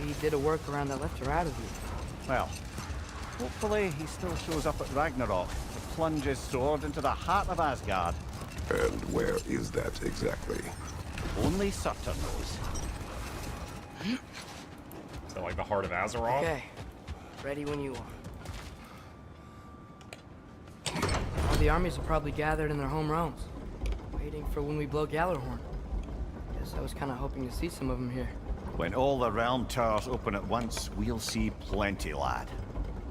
he did a workaround that left her out of you. Well, hopefully he still shows up at Ragnarok to plunge his sword into the heart of Asgard. And where is that exactly? Only Surtur knows. Is that like the heart of Azeroth? Okay, ready when you are. All the armies are probably gathered in their home realms, waiting for when we blow Gjallarhorn. Guess I was kind of hoping to see some of them here. When all the realm towers open at once, we'll see plenty, lad.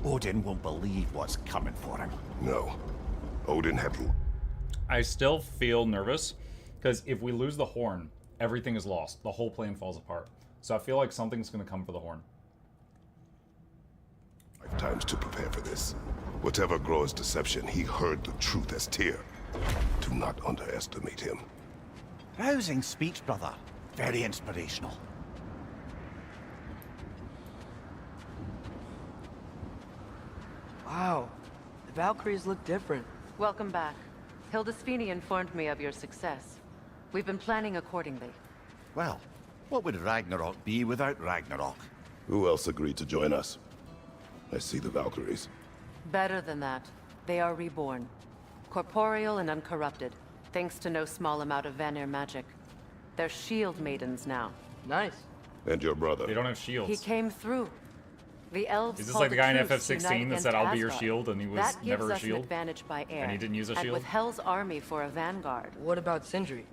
Odin won't believe what's coming for him. No. Odin had... I still feel nervous, because if we lose the horn, everything is lost. The whole plan falls apart. So I feel like something's going to come for the horn. Lifetimes to prepare for this. Whatever Groa's deception, he heard the truth as Tyr. Do not underestimate him. Rousing speech, brother. Very inspirational. Wow, the Valkyries look different. Welcome back. Hildisvini informed me of your success. We've been planning accordingly. Well, what would Ragnarok be without Ragnarok? Who else agreed to join us? I see the Valkyries. Better than that. They are reborn. Corporeal and uncorrupted, thanks to no small amount of Vanir magic. They're shield maidens now. Nice. And your brother. They don't have shields. He came through. The elves Is this called like the guy in troops FF16 unite that said, against "I'll be your Asgard. shield," and he was that never a gives us shield? an advantage by air. And he didn't use a And shield? with Hell's army for a vanguard. What about Sindri?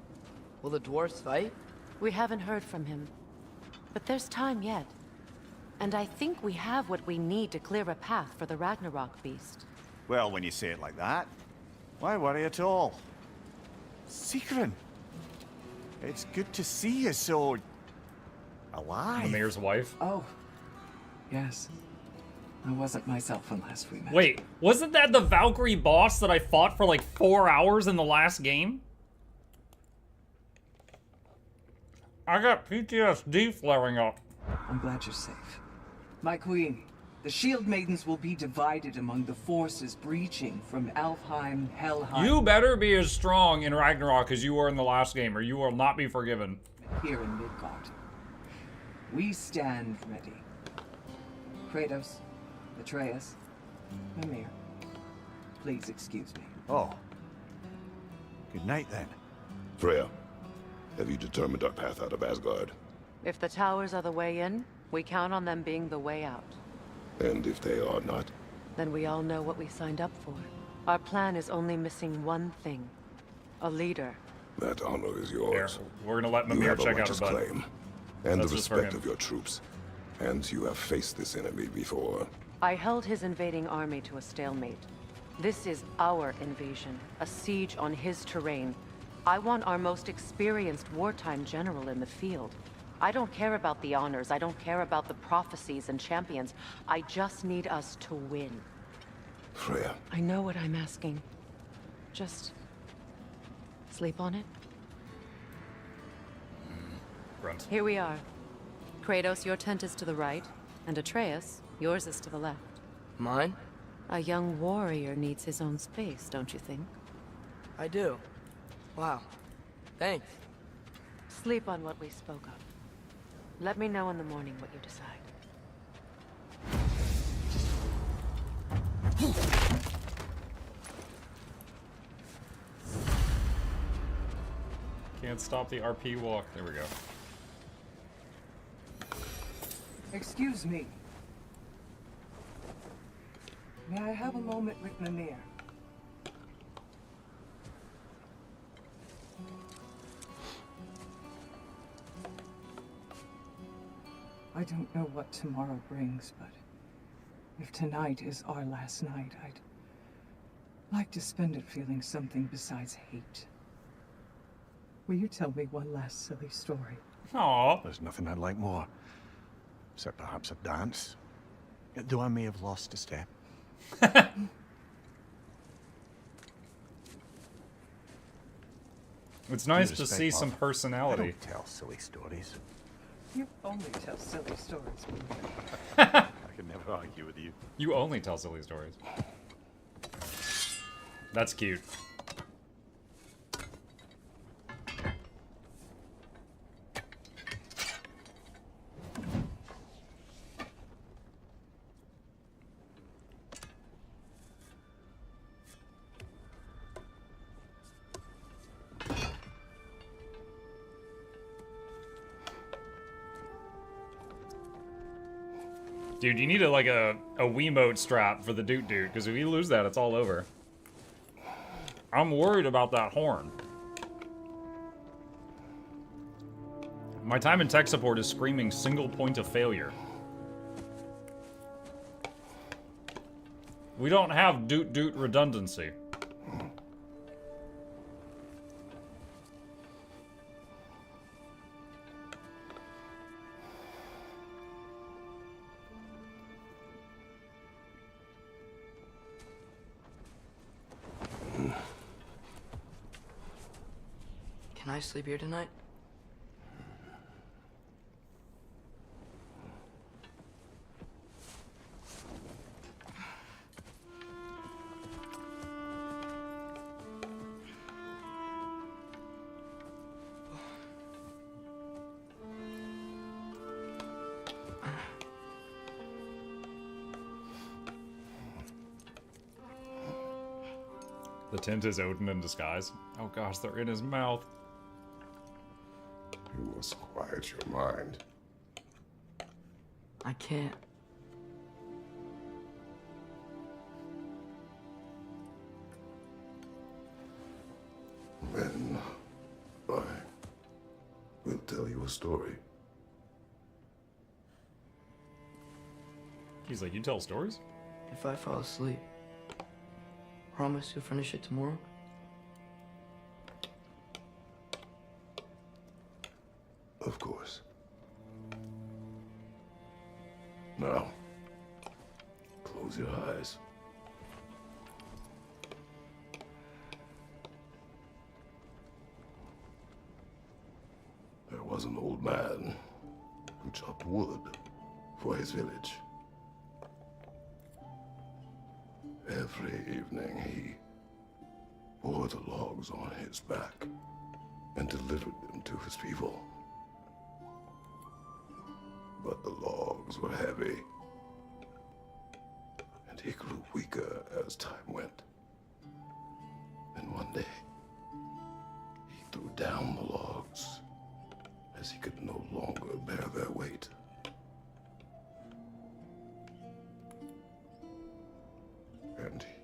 Will the dwarves fight? We haven't heard from him. But there's time yet. And I think we have what we need to clear a path for the Ragnarok beast. Well, when you say it like that, why worry at all? Sigrun, it's good to see you so... alive. The mayor's wife. Oh, yes. I wasn't myself when last we met. Wait, wasn't that the Valkyrie boss that I fought for like 4 hours in the last game? I got PTSD flaring up. I'm glad you're safe. My queen, the Shield Maidens will be divided among the forces breaching from Alfheim, Helheim... You better be as strong in Ragnarok as you were in the last game, or you will not be forgiven. ...here in Midgard. We stand ready. Kratos, Atreus, Mimir, please excuse me. Oh. Good night, then. Freya, have you determined our path out of Asgard? If the towers are the way in, we count on them being the way out. And if they are not? Then we all know what we signed up for. Our plan is only missing one thing. A leader. That honor is There, yours. we're gonna let You Mimir have a check out her righteous butt. claim. And That's the just for respect him. of your troops. And you have faced this enemy before. I held his invading army to a stalemate. This is our invasion, a siege on his terrain. I want our most experienced wartime general in the field. I don't care about the honors, I don't care about the prophecies and champions. I just need us to win. Freya, I know what I'm asking. Just... sleep on it? Grunt. Here we are. Kratos, your tent is to the right, and Atreus, yours is to the left. Mine? A young warrior needs his own space, don't you think? I do. Wow. Thanks. Sleep on what we spoke of. Let me know in the morning what you decide. Can't stop the RP walk. There we go. Excuse me. May I have a moment with Mimir? I don't know what tomorrow brings, but if tonight is our last night, I'd like to spend it feeling something besides hate. Will you tell me one last silly story? Aww. There's nothing I'd like more. Except perhaps a dance. Though I may have lost a step. It's nice You to respect see love. some I personality. don't tell silly stories. You only tell silly stories, Mimir. I can never argue with you. You only tell silly stories. That's cute. Dude, you need a Wiimote strap for the Doot Doot, because if you lose that, it's all over. I'm worried about that horn. My time in tech support is screaming single point of failure. We don't have Doot Doot redundancy. Can I sleep here tonight? The tent is Odin in disguise. Oh gosh, they're in his mouth. You must quiet your mind. I can't. Then I will tell you a story. He's like, you tell stories? If I fall asleep, promise you'll finish it tomorrow? Of course. Now, close your eyes. There was an old man who chopped wood for his village. Every evening he bore the logs on his back and delivered them to his people. But the logs were heavy, and he grew weaker as time went. And one day, he threw down the logs as he could no longer bear their weight. And he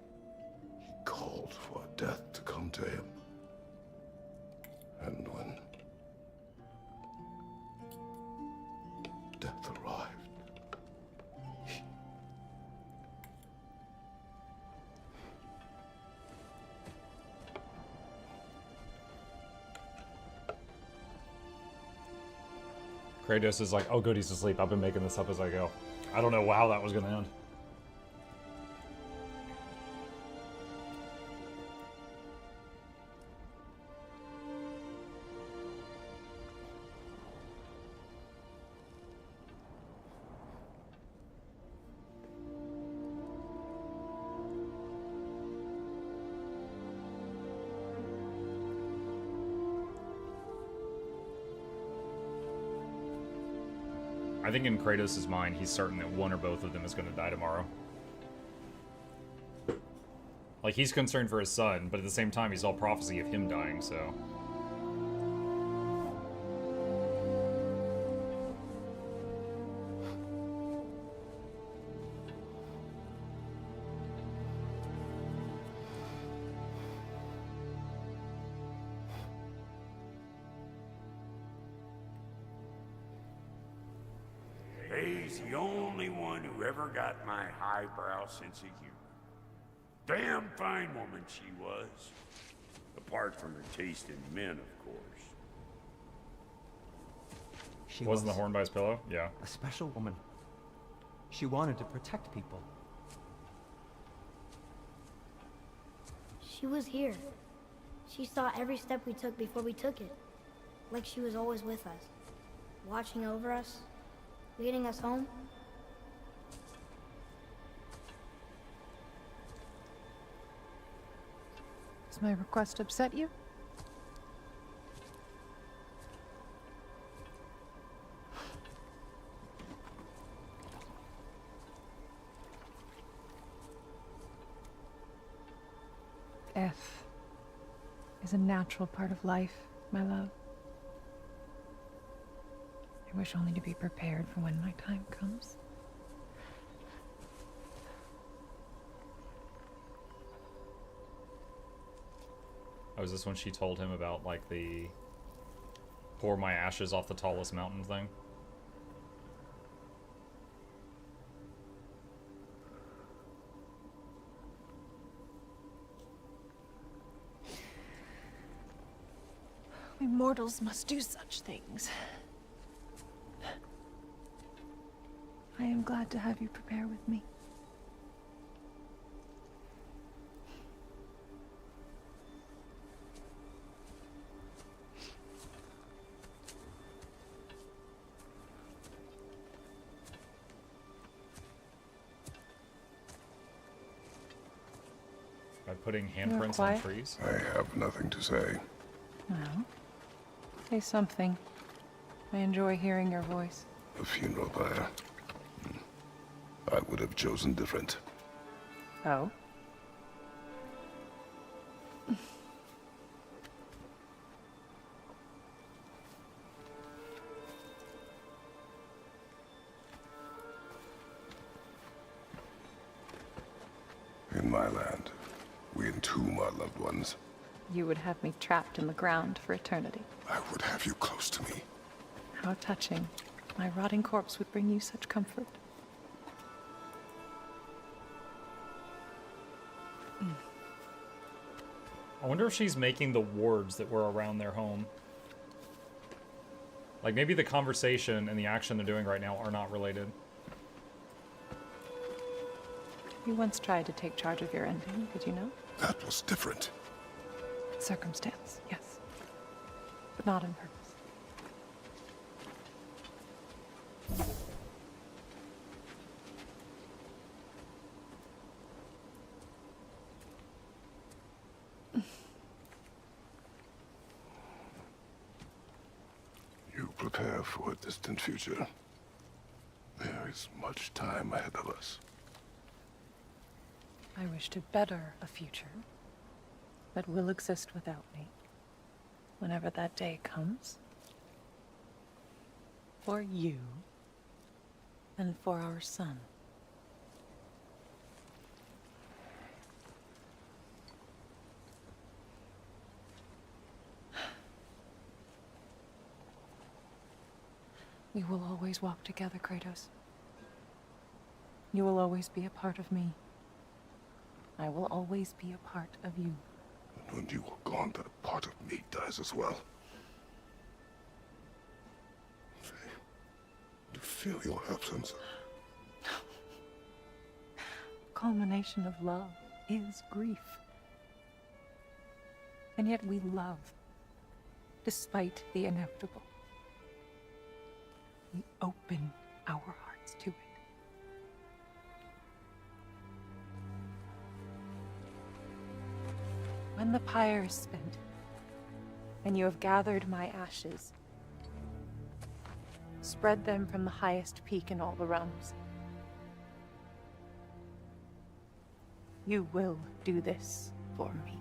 called for death to come to him. And when death arrived, Kratos is like, oh good, he's asleep. I've been making this up as I go. I don't know how that was gonna end. I think in Kratos' mind, he's certain that one or both of them is going to die tomorrow. Like, he's concerned for his son, but at the same time, he's all prophecy of him dying, so... He's the only one who ever got my highbrow sense of humor. Damn fine woman she was. Apart from her taste in men, of course. She Wasn't was the horn by his pillow? Yeah. a special woman. She wanted to protect people. She was here. She saw every step we took before we took it. Like she was always with us. Watching over us. Leading us home. Does my request upset you? Death is a natural part of life, my love. I wish only to be prepared for when my time comes. Oh, is this when she told him about, like, the pour my ashes off the tallest mountain thing? We mortals must do such things. I am glad to have you prepare with me. By putting handprints on trees? I have nothing to say. Well, say something. I enjoy hearing your voice. A funeral pyre. I would have chosen different. Oh? In my land, we entomb our loved ones. You would have me trapped in the ground for eternity. I would have you close to me. How touching. My rotting corpse would bring you such comfort. I wonder if she's making the wards that were around their home. Like, maybe the conversation and the action they're doing right now are not related. You once tried to take charge of your ending, did you know? That was different. Circumstance, yes. But not in purpose. You prepare for a distant future. There is much time ahead of us. I wish to better a future that will exist without me. Whenever that day comes. For you. And for our son. We will always walk together, Kratos. You will always be a part of me. I will always be a part of you. And when you are gone, that part of me dies as well. I feel your absence. Culmination of love is grief. And yet we love, despite the inevitable. We open our hearts to it. When the pyre is spent, and you have gathered my ashes, spread them from the highest peak in all the realms. You will do this for me.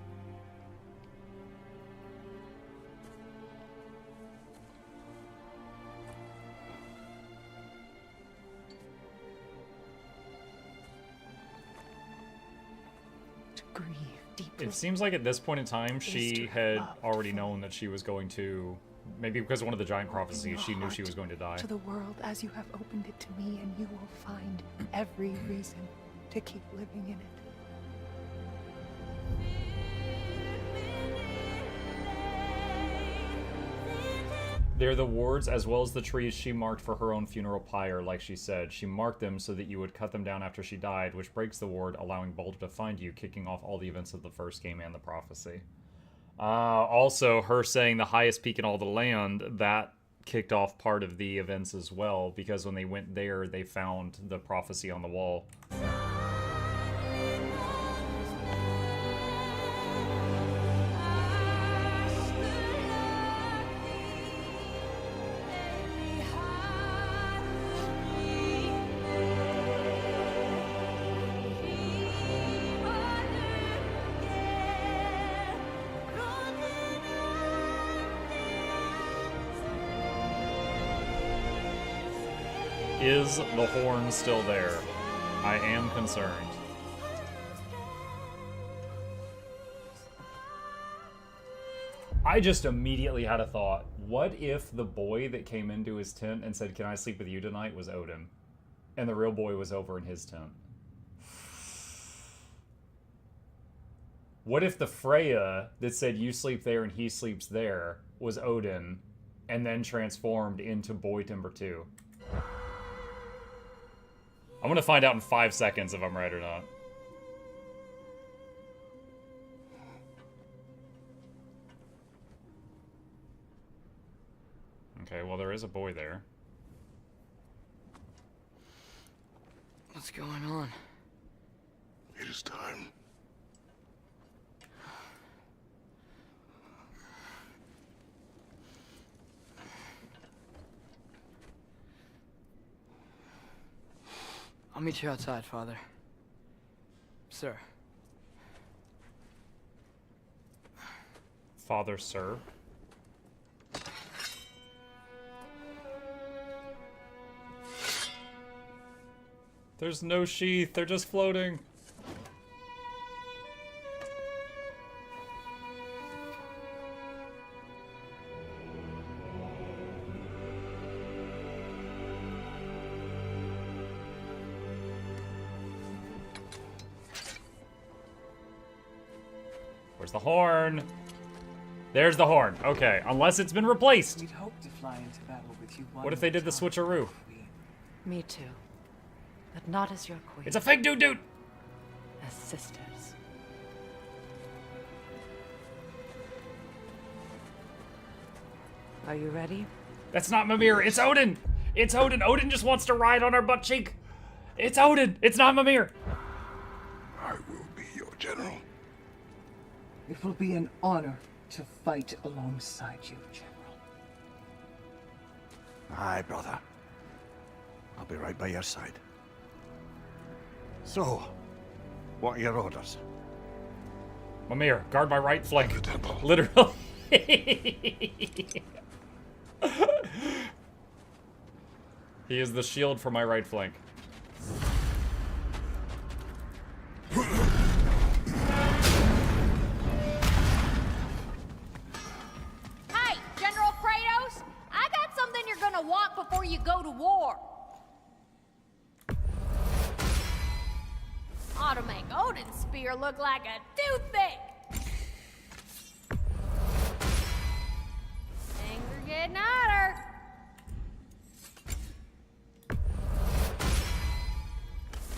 To grieve deeply. It seems like at this point in time, she had already known that she was going to... Maybe because of one of the giant prophecies, she knew she was going to die. To the world as you have opened it to me, and you will find every reason to keep living in it. They're the wards as well as the trees she marked for her own funeral pyre, like she said. She marked them so that you would cut them down after she died, which breaks the ward, allowing Baldur to find you, kicking off all the events of the first game and the prophecy. Also, her saying the highest peak in all the land, that kicked off part of the events as well, because when they went there, they found the prophecy on the wall. Is the horn still there? I am concerned. I just immediately had a thought. What if the boy that came into his tent and said, "Can I sleep with you tonight?" was Odin, and the real boy was over in his tent? What if the Freya that said, "You sleep there and he sleeps there," was Odin, and then transformed into boy number 2? I'm gonna find out in 5 seconds if I'm right or not. Okay, well, there is a boy there. What's going on? It is time. I'll meet you outside, Father. Sir. Father, sir. There's no sheath, they're just floating. Where's the horn? There's the horn. Okay, unless it's been replaced. We'd hoped to fly into battle with you one What if they did the more time, switcheroo? Queen. Me too. But not as your queen. It's a fake dude. As sisters. Are you ready? That's not Mimir, it's Odin! It's Odin! Odin just wants to ride on our butt cheek! It's Odin! It's not Mimir! I will be your general. It will be an honor to fight alongside you, General. Aye, brother. I'll be right by your side. So, what are your orders? Mimir, guard my right flank. The temple. Literally. He is the shield for my right flank. Hey, General Kratos! I got something you're gonna want before you go to war. Ought to make Odin's spear look like a toothpick. Things are getting hotter.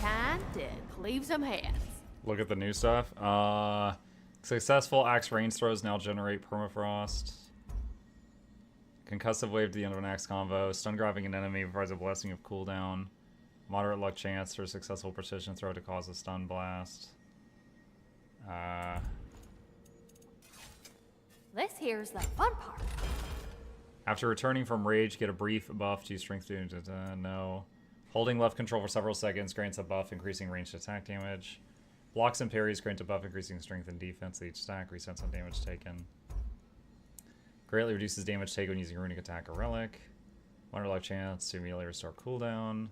Time to cleave some heads. Look at the new stuff. Successful axe range throws now generate permafrost. Concussive wave to the end of an axe combo. Stun grabbing an enemy provides a blessing of cooldown. Moderate luck chance for a successful precision throw to cause a stun blast. This here's the fun part. After returning from rage, get a brief buff to strength. No. Holding left control for several seconds grants a buff increasing ranged attack damage. Blocks and parries grant a buff increasing strength and defense. Each stack resets on damage taken. Greatly reduces damage taken when using runic attack or relic. Moderate luck chance to immediately restore cooldown.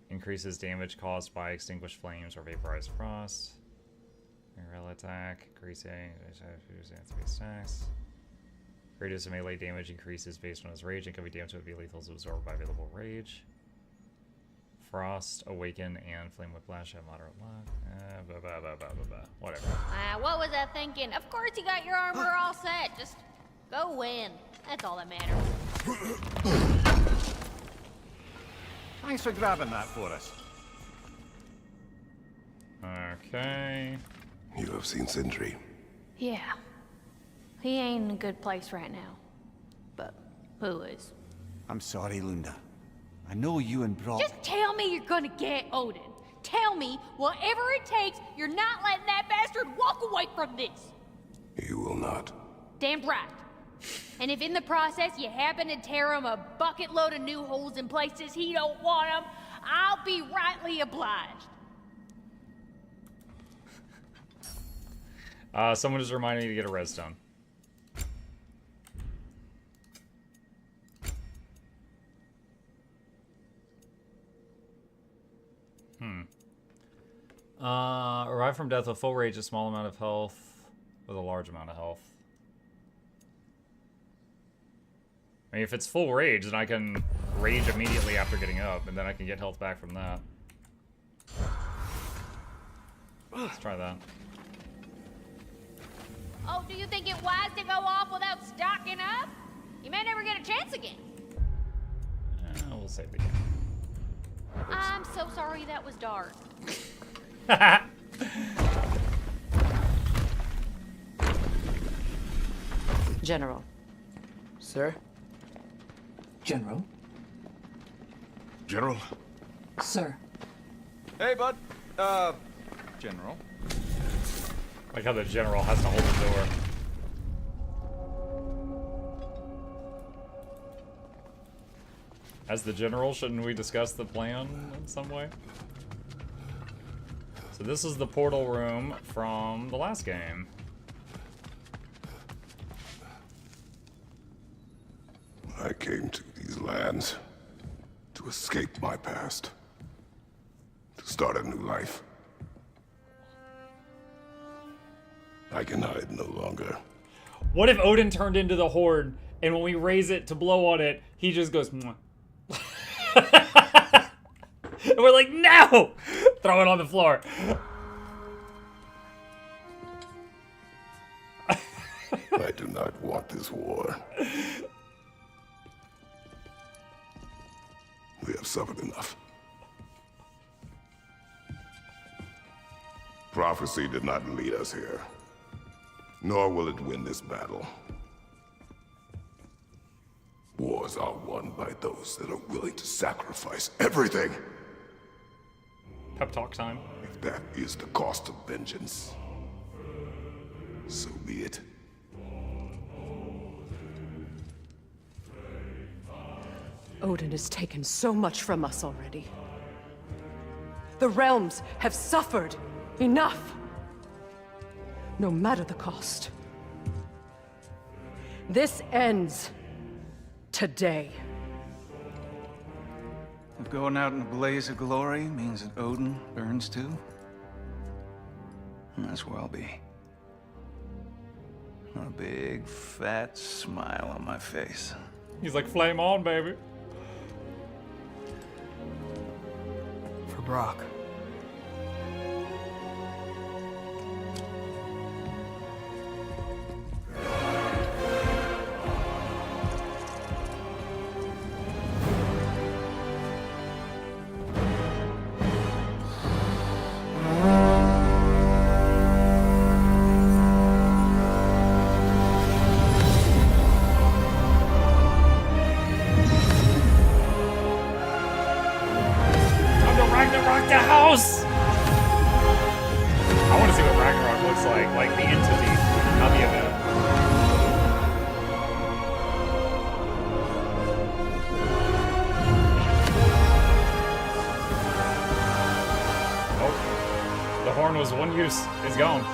Increases damage caused by extinguished flames or vaporized frost. Relic attack, increasing 3 stacks. Radius of melee damage increases based on his rage. Incoming damage would be lethal is absorbed by available rage. Frost, Awaken, and Flame Whiplash at moderate luck. Whatever. What was I thinking? Of course you got your armor all set. Just go win. That's all that matters. Thanks for grabbing that for us. Okay. You have seen Sindri. Yeah. He ain't in a good place right now. But who is? I'm sorry, Lunda. I know you and Brock... Just tell me you're gonna get Odin. Tell me, whatever it takes, you're not letting that bastard walk away from this. You will not. Damn right. And if in the process you happen to tear him a bucket load of new holes in places he don't want them, I'll be rightly obliged. Someone just reminded me to get a redstone. Arrive from death with full rage, a small amount of health, with a large amount of health. I mean, if it's full rage, then I can rage immediately after getting up, and then I can get health back from that. Let's try that. Oh, do you think it wise to go off without stocking up? You may never get a chance again. We'll save the game. I'm so sorry that was dark. General. Sir? General? General? Sir. Hey, bud. General. Like how the general has to hold the door. As the general, shouldn't we discuss the plan in some way? So this is the portal room from the last game. I came to these lands to escape my past, to start a new life. I can hide no longer. What if Odin turned into the Horde, and when we raise it to blow on it, he just goes, mwah. And we're like, no! Throw it on the floor. I do not want this war. We have suffered enough. Prophecy did not lead us here, nor will it win this battle. Wars are won by those that are willing to sacrifice everything. Pep talk time. If that is the cost of vengeance, so be it. Odin has taken so much from us already. The realms have suffered enough. No matter the cost. This ends today. If going out in a blaze of glory means that Odin burns too, that's where I'll be. A big, fat smile on my face. He's like, flame on, baby. For Brock. Ragnarok the house! I want to see what Ragnarok looks like the entity, not the event. Oh, the horn was one use, it's gone.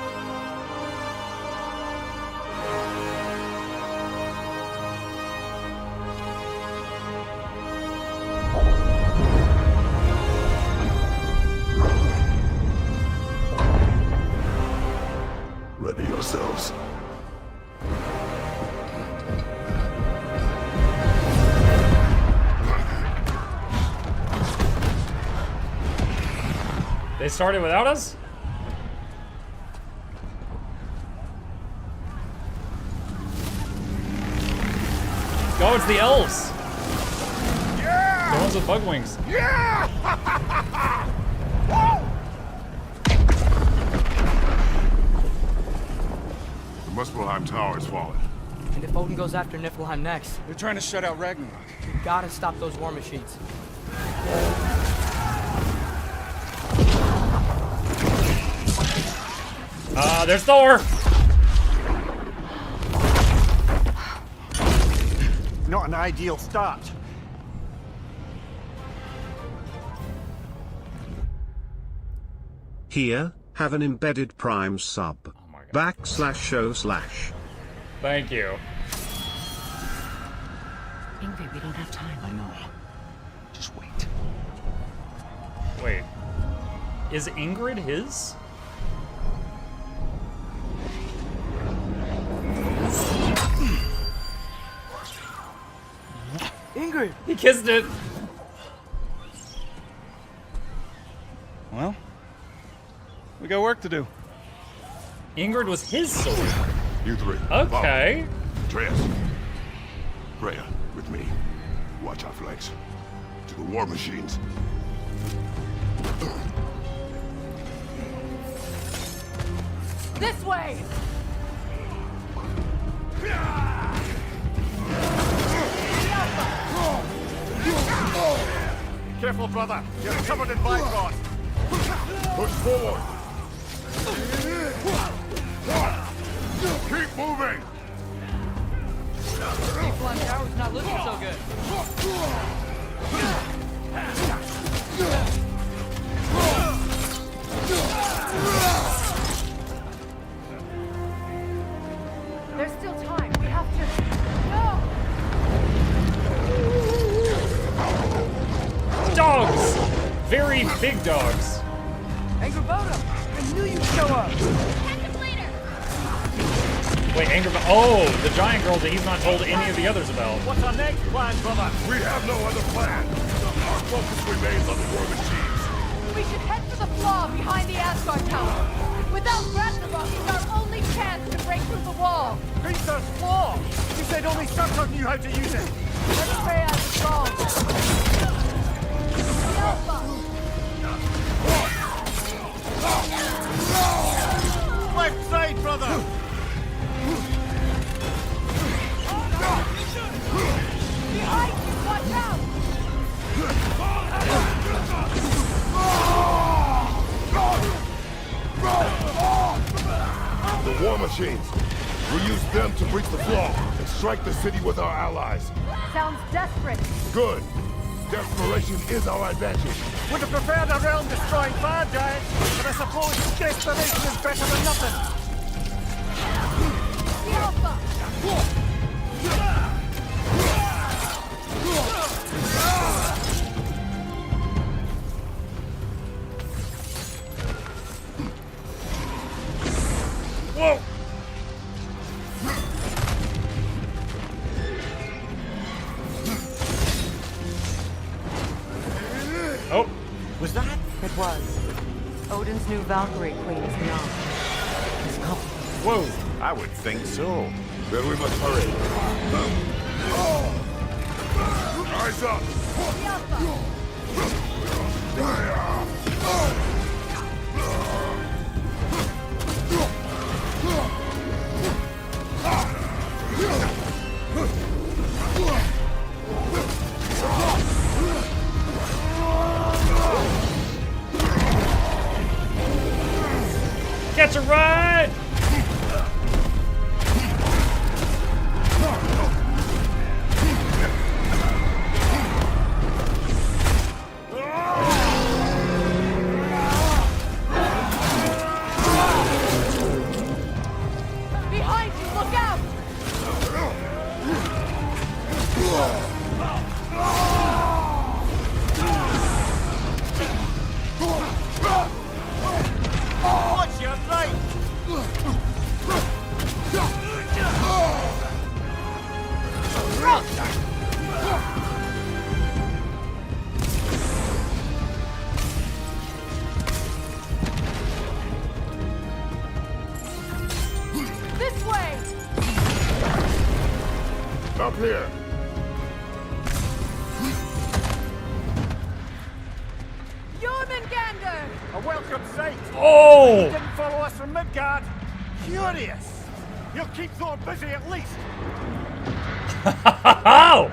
Ready yourselves. They started without us? Let's go, it's the elves! Yeah! The ones with bug wings. Yeah! The Muspelheim Tower has fallen. And if Odin goes after Niflheim next, They're trying to shut out Ragnarok. we gotta stop those war machines. There's Thor! Not an ideal start. Here, have an embedded Prime sub. Oh my God. /show/. Thank you. Ingrid, we don't have time. I know. Just wait. Wait. Is Ingrid his? Ingrid! He kissed it! Well, we got work to do. Ingrid was his sword. You three. Okay. Atreus. Freya, with me. Watch our flanks. To the war machines. This way! Careful, brother. You're covered in Bifrost. Push forward. Keep moving. Flying tower's not looking so good. There's still time. We have to... No! Dogs! Very big dogs. Angry Bodo! I knew you'd show up! Wait, oh, the giant girl that he's not told any of the others about. What's our next plan, brother? We have no other plan. Our focus remains on the war machines. We should head for the flaw behind the Asgard Tower. Without Ragnarök, it's our only chance to break through the wall. Peter's flaw! You said only Surtur knew how to use it! Let's pray as it's wrong. Help us! Left side, brother! Behind you, watch out! The war machines. We'll use them to breach the flaw and strike the city with our allies. Sounds desperate. Good. Desperation is our advantage. Would have preferred a realm-destroying fire giant, but I suppose desperation is better than nothing. Whoa! Oh. Was that? It was. Odin's new Valkyrie queen is young. He's coming. Whoa. I would think so. Then we must hurry. Eyes up! Catch a ride! Behind you, look out! Watch your right! This way! Up here! Jormungandr! A welcome sight! Oh! He didn't follow us from Midgard! Curious! He'll keep Thor busy at least! Oh!